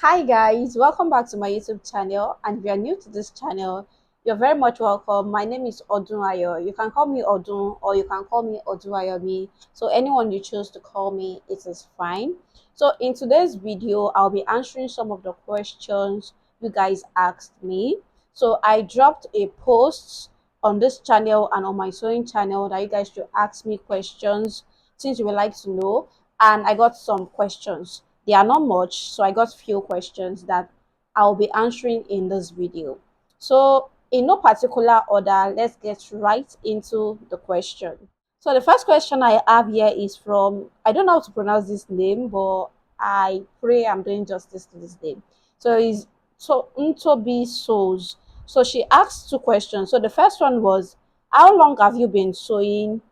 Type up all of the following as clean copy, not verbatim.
Hi guys, welcome back to my YouTube channel. And if you are new to this channel, you're very much welcome. My name is Odunayo. You can call me Odun or you can call me Odunayomi. So anyone you choose to call me, it is fine. So in today's video, I'll be answering some of the questions you guys asked me. So I dropped a post on this channel and on my sewing channel that you guys should ask me questions since you would like to know. And I got some questions. They are not much, so I got few questions that I'll be answering in this video. So in no particular order, let's get right into the question. So the first question I have here is from, I don't know how to pronounce this name, but I pray I'm doing justice to this name. So it's Ntobi Souls. So she asked two questions. So the first one was, how long have you been sewing?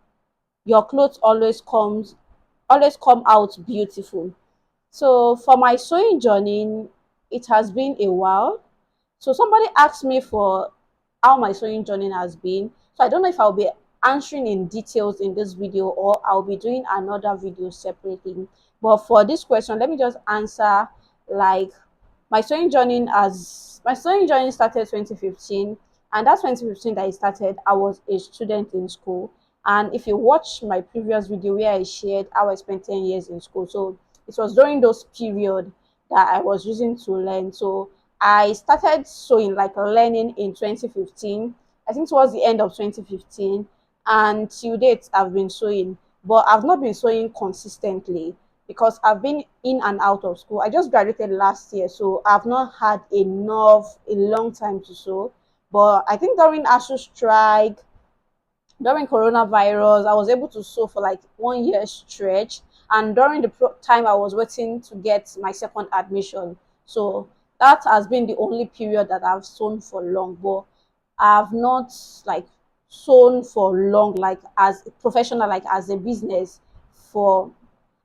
Your clothes always come out beautiful. So for my sewing journey, it has been a while. So somebody asked me for how my sewing journey has been. So I don't know if I'll be answering in details in this video or I'll be doing another video separately. But for this question, let me just answer like my sewing journey started 2015, and that 2015 that I started, I was a student in school. And if you watch my previous video where I shared how I spent 10 years in school, so it was during those period that I was using to learn. So I started sewing, like learning in 2015. I think towards the end of 2015, and till date I've been sewing, but I've not been sewing consistently because I've been in and out of school. I just graduated last year, so I've not had a long time to sew. But I think during ASU strike, during coronavirus, I was able to sew for like 1 year stretch. And during the time I was waiting to get my second admission, so that has been the only period that I've sewn for long. But I've not like sewn for long, like as a professional, like as a business. For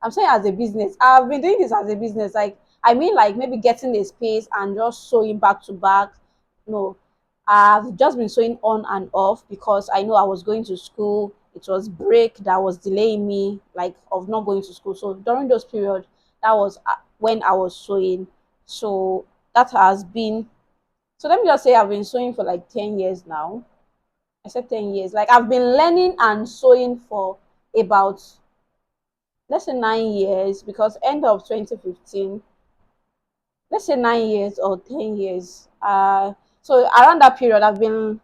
I'm saying as a business, I've been doing this as a business. Like I mean, like maybe getting a space and just sewing back to back. No, I've just been sewing on and off because I know I was going to school. It was break that was delaying me, like of not going to school. So during those periods, that was when I was sewing. So that has been. So let me just say I've been sewing for like 10 years now. I said 10 years. Like I've been learning and sewing for about, let's say, 9 years, because end of 2015, let's say 9 years or 10 years. So around that period,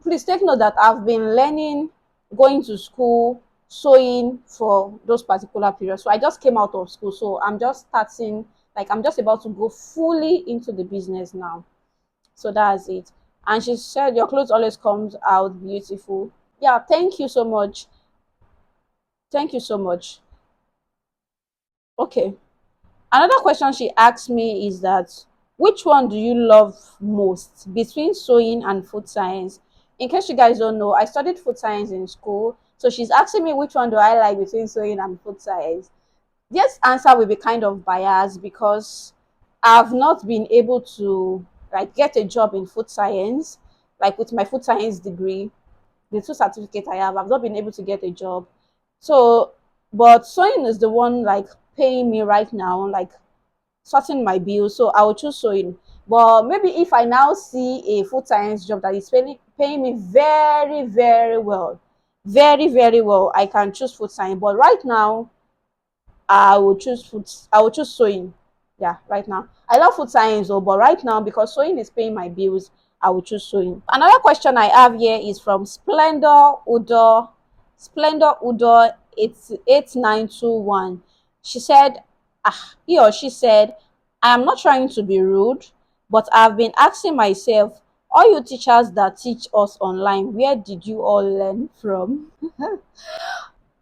please take note that I've been learning, going to school, sewing for those particular periods. So I just came out of school. So I'm just starting, like I'm just about to go fully into the business now. So that's it. And she said, your clothes always comes out beautiful. Yeah, thank you so much. Thank you so much. Okay. Another question she asked me is that, which one do you love most between sewing and food science? In case you guys don't know, I studied food science in school. So she's asking me which one do I like between sewing and food science. This answer will be kind of biased because I've not been able to like get a job in food science, like with my food science degree, the two certificates I have. I've not been able to get a job. So, but sewing is the one like paying me right now, like sorting my bills. So I will choose sewing. But maybe if I now see a full science job that is paying me very, very well, very, very well, I can choose food science. But right now, I will choose sewing. Yeah, right now. I love food science though, but right now, because sewing is paying my bills, I will choose sewing. Another question I have here is from Splendor Udo. Splendor Udo, it's 8921. She said, he or she said, I am not trying to be rude, but I've been asking myself, all you teachers that teach us online, where did you all learn from?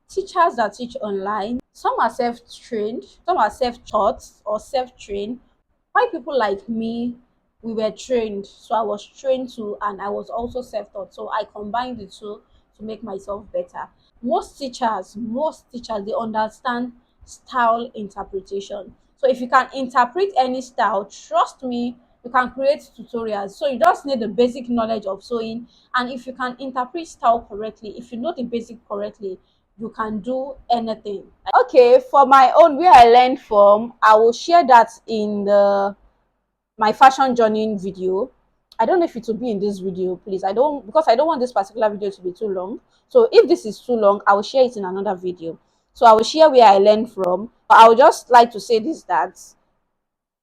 Teachers that teach online, some are self-trained, some are self-taught or self-trained. Why people like me, we were trained. So I was trained too, and I was also self-taught. So I combined the two to make myself better. Most teachers, they understand style interpretation. So if you can interpret any style, trust me, you can create tutorials. So you just need the basic knowledge of sewing, and if you can interpret style correctly, if you know the basic correctly, you can do anything. Okay, for my own, where I learned from, I will share that in the my fashion journey video. I don't know if it will be in this video, please. I don't, because I don't want this particular video to be too long. So if this is too long, I will share it in another video. So I will share where I learned from. But I would just like to say this, that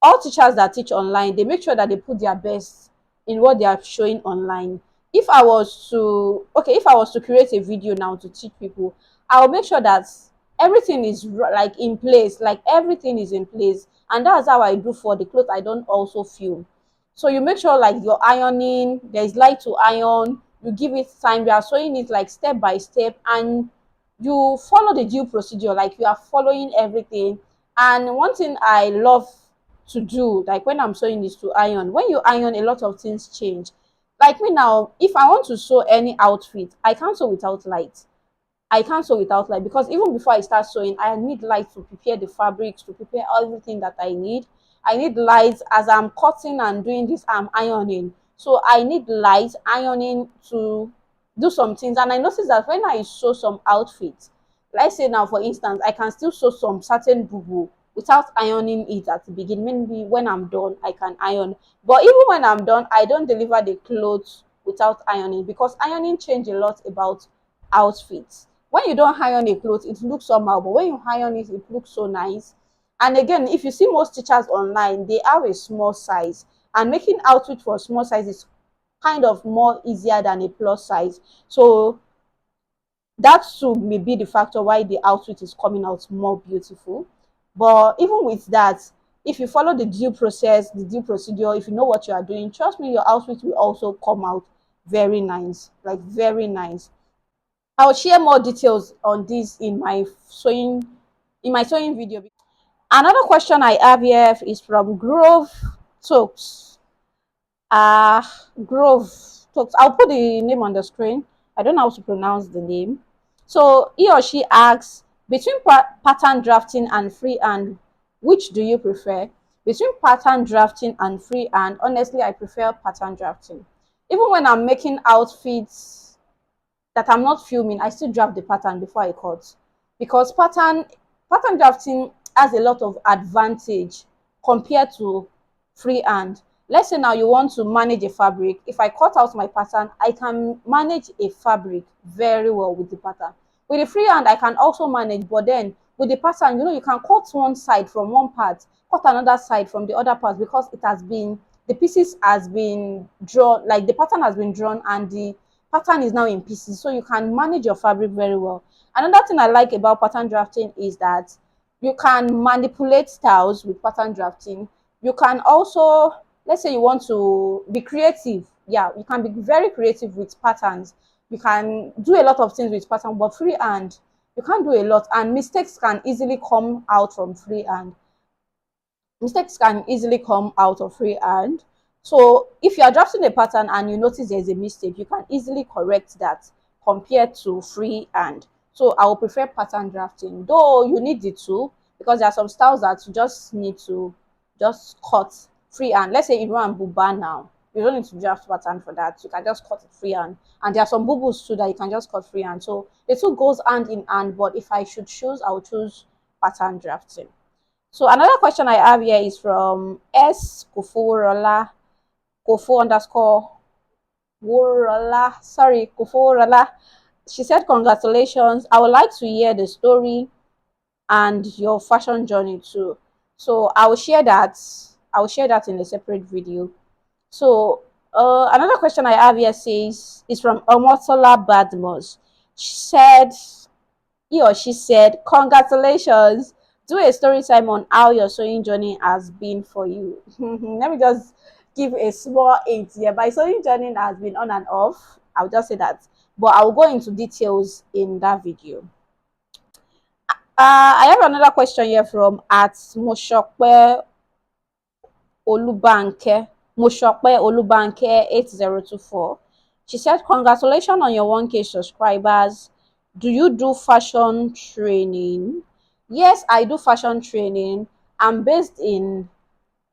all teachers that teach online, they make sure that they put their best in what they are showing online. If I was to, okay, if I was to create a video now to teach people, I will make sure that everything is like in place, like everything is in place. And that's how I do for the clothes I don't also film. So you make sure like you're ironing, there's light to iron, you give it time, you are sewing it like step by step, and you follow the due procedure, like you are following everything. And one thing I love to do, like when I'm sewing, is to iron. When you iron, a lot of things change. Like me now, if I want to sew any outfit, I can't sew without light. I can't sew without light, because even before I start sewing, I need light to prepare the fabrics, to prepare everything that I need. I need light as I'm cutting and doing this, I'm ironing. So I need light ironing to do some things. And I notice that when I sew some outfits, let's say now for instance, I can still sew some certain boo without ironing it at the beginning. Maybe when I'm done, I can iron. But even when I'm done, I don't deliver the clothes without ironing, because ironing change a lot about outfits. When you don't iron a cloth, it looks somehow, but when you iron it, it looks so nice. And again, if you see most teachers online, they have a small size, and making outfit for a small size is kind of more easier than a plus size. So that too may be the factor why the outfit is coming out more beautiful. But even with that, if you follow the due process, the due procedure, if you know what you are doing, trust me, your outfit will also come out very nice, like very nice. I'll share more details on this in my sewing video. Another question I have here is from Grove Talks. Grove Talks. I'll put the name on the screen. I don't know how to pronounce the name. So he or she asks, between pattern drafting and freehand, which do you prefer? Between pattern drafting and freehand, honestly, I prefer pattern drafting. Even when I'm making outfits that I'm not filming, I still draft the pattern before I cut, because pattern drafting has a lot of advantage compared to freehand. Let's say now you want to manage a fabric. If I cut out my pattern, I can manage a fabric very well with the pattern. With the freehand, I can also manage, but then with the pattern, you can cut one side from one part, cut another side from the other part, because it has been, the pieces has been drawn, like the pattern has been drawn, and the pattern is now in pieces, so you can manage your fabric very well. Another thing I like about pattern drafting is that you can manipulate styles with pattern drafting. You can also, let's say you want to be creative, yeah, you can be very creative with patterns. You can do a lot of things with pattern, but freehand, you can't do a lot, and mistakes can easily come out from freehand. Mistakes can easily come out of freehand. So if you are drafting a pattern and you notice there's a mistake, you can easily correct that compared to freehand. So I will prefer pattern drafting, though you need the two, because there are some styles that you just need to just cut freehand. Let's say Iran Buba now. You don't need to draft pattern for that. You can just cut it freehand. And there are some bubbles too that you can just cut freehand. So the two goes hand in hand, but if I should choose, I would choose pattern drafting. So another question I have here is from S Koforola, Kofo underscore Worola. Sorry, Koforola. She said, congratulations. I would like to hear the story and your fashion journey too. So I will share that. I will share that in a separate video. So another question I have here says is from Omotola Badmos. She said, he or she said, congratulations. Do a story time on how your sewing journey has been for you. Let me just give a small hint here. My sewing journey has been on and off. I'll just say that. But I'll go into details in that video. I have another question here from at Moshokwe Olubanke. Moshokwe Olubanke 8024. She said, congratulations on your 1K subscribers. Do you do fashion training? Yes, I do fashion training. I'm based in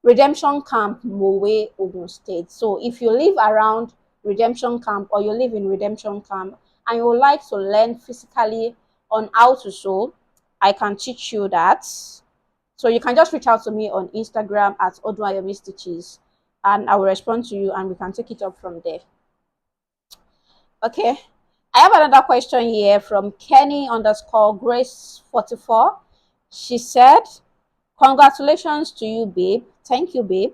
Redemption Camp, Mowe, Ogun State. So if you live around Redemption Camp, or you live in Redemption Camp and you would like to learn physically on how to sew, I can teach you that. So you can just reach out to me on Instagram at Odunayomi Stitches, and I will respond to you and we can take it up from there. Okay. I have another question here from Kenny underscore Grace 44. She said, congratulations to you, babe. Thank you, babe.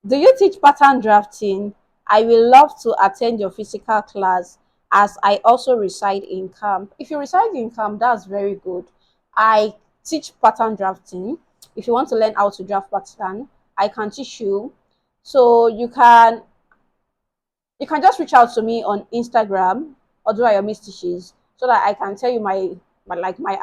Do you teach pattern drafting? I will love to attend your physical class as I also reside in camp. If you reside in camp, that's very good. I teach pattern drafting. If you want to learn how to draft pattern, I can teach you. So you can just reach out to me on Instagram or do your stitches so that I can tell you my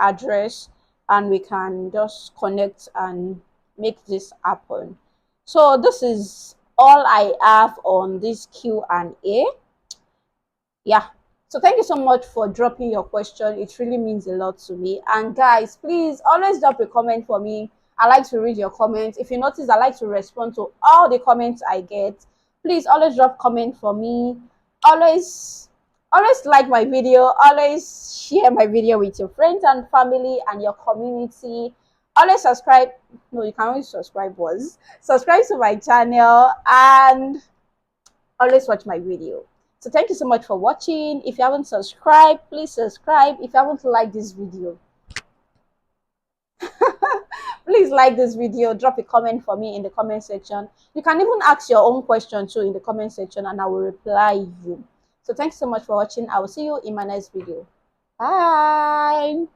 address and we can just connect and make this happen. So this is all I have on this Q&A. Yeah. So thank you so much for dropping your question. It really means a lot to me. And guys, please always drop a comment for me. I like to read your comments. If you notice, I like to respond to all the comments I get. Please always drop comment for me. Always like my video. Always share my video with your friends and family and your community. Always subscribe. No, you can always subscribe was. Subscribe to my channel and always watch my video. So thank you so much for watching. If you haven't subscribed, please subscribe. If you haven't liked this video, please like this video. Drop a comment for me in the comment section. You can even ask your own question too in the comment section and I will reply you. So thanks so much for watching. I will see you in my next video. Bye.